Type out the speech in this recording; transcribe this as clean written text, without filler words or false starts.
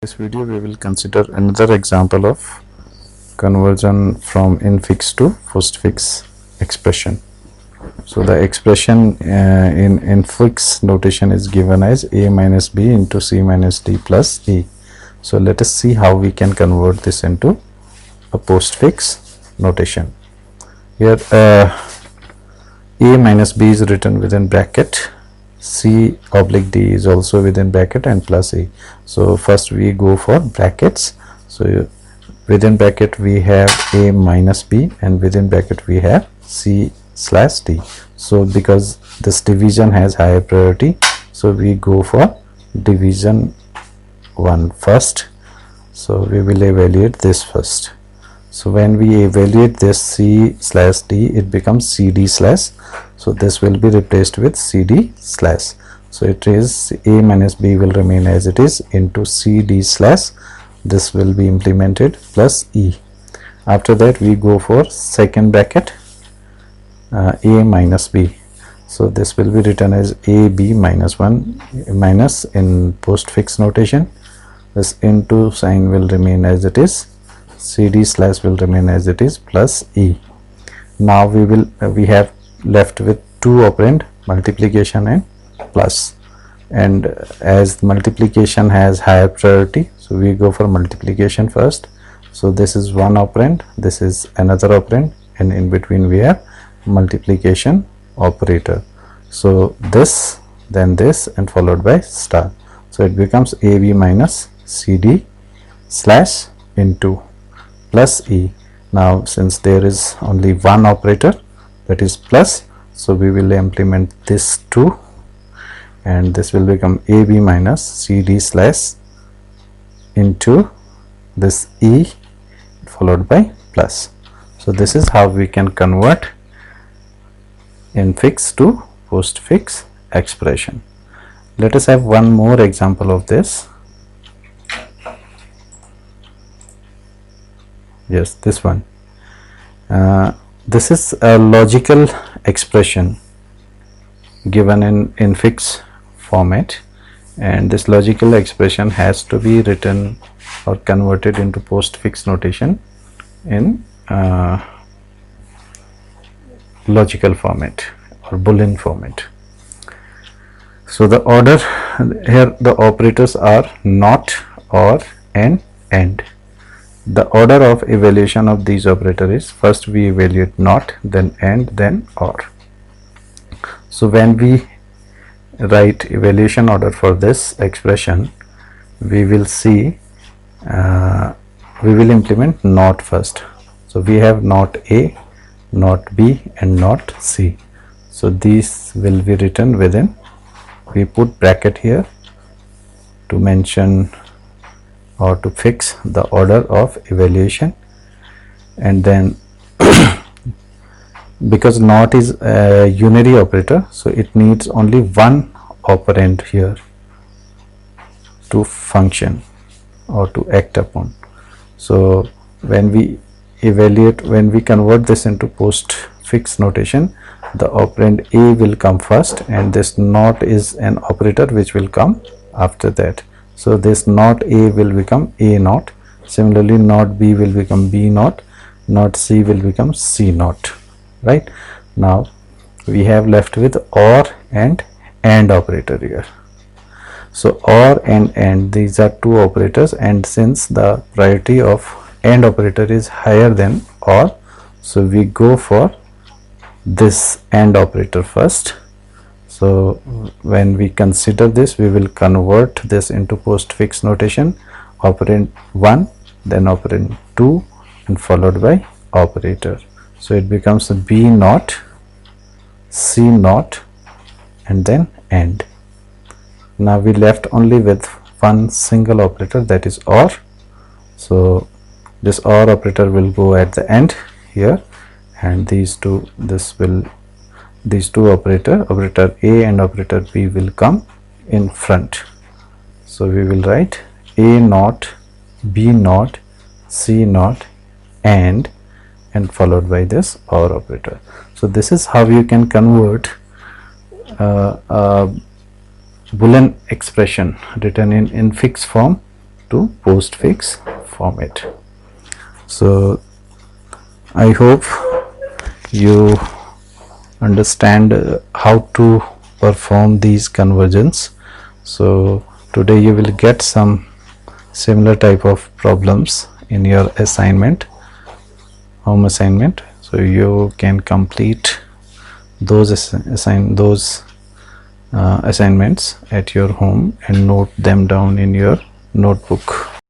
This video we will consider another example of conversion from infix to postfix expression. So the expression in infix notation is given as a minus b into c minus d plus e. So let us see how we can convert this into a postfix notation. Here a minus b is written within bracket, c oblique d is also within bracket, and plus e. So first we go for brackets. So within bracket we have a minus b, and within bracket we have c slash d. So because this division has higher priority, so we go for division 1 first. So we will evaluate this first. So when we evaluate this c slash d, it becomes cd slash. So this will be replaced with cd slash. So it is a minus b will remain as it is into cd slash. This will be implemented plus e. After that we go for second bracket, a minus b. So this will be written as ab minus 1 minus in postfix notation. This into sign will remain as it is, cd slash will remain as it is, plus e. Now we have left with two operand, multiplication and plus, and as multiplication has higher priority, so we go for multiplication first. So this is one operand, this is another operand, and in between we have multiplication operator. So this, then this, and followed by star. So it becomes ab minus cd slash into plus e. Now since there is only one operator, that is plus, so we will implement this 2, and this will become ab minus cd slash into this e followed by plus. So this is how we can convert infix to postfix expression. Let us have one more example of this. Yes, this one. This is a logical expression given in infix format, and this logical expression has to be written or converted into postfix notation in logical format or boolean format. So the order here, the operators are not, or, and. The order of evaluation of these operators is first we evaluate not, then and, then or. So when we write evaluation order for this expression, we will see we will implement not first. So we have not a, not b, and not c. So these will be written within, we put bracket here to mention or to fix the order of evaluation, and then because not is a unary operator, so it needs only one operand here to function or to act upon. So when we evaluate, when we convert this into postfix notation, the operand a will come first, and this not is an operator which will come after that. So this not a will become a naught, similarly not b will become b naught, not c will become c naught. Right, now we have left with or and operator here. So or and these are two operators, and since the priority of and operator is higher than or, so we go for this and operator first. So when we consider this, we will convert this into postfix notation, operand 1, then operand 2, and followed by operator. So it becomes a b naught, c naught, and then and. Now we left only with one single operator, that is or. So this or operator will go at the end here, and these two, these two operator a and operator b will come in front. So we will write a naught, b naught, c naught, and followed by this or operator. So this is how you can convert Boolean expression written in infix form to postfix format. So I hope you understand how to perform these conversions. So today you will get some similar type of problems in your assignment, home assignment. So you can complete those assignments at your home and note them down in your notebook.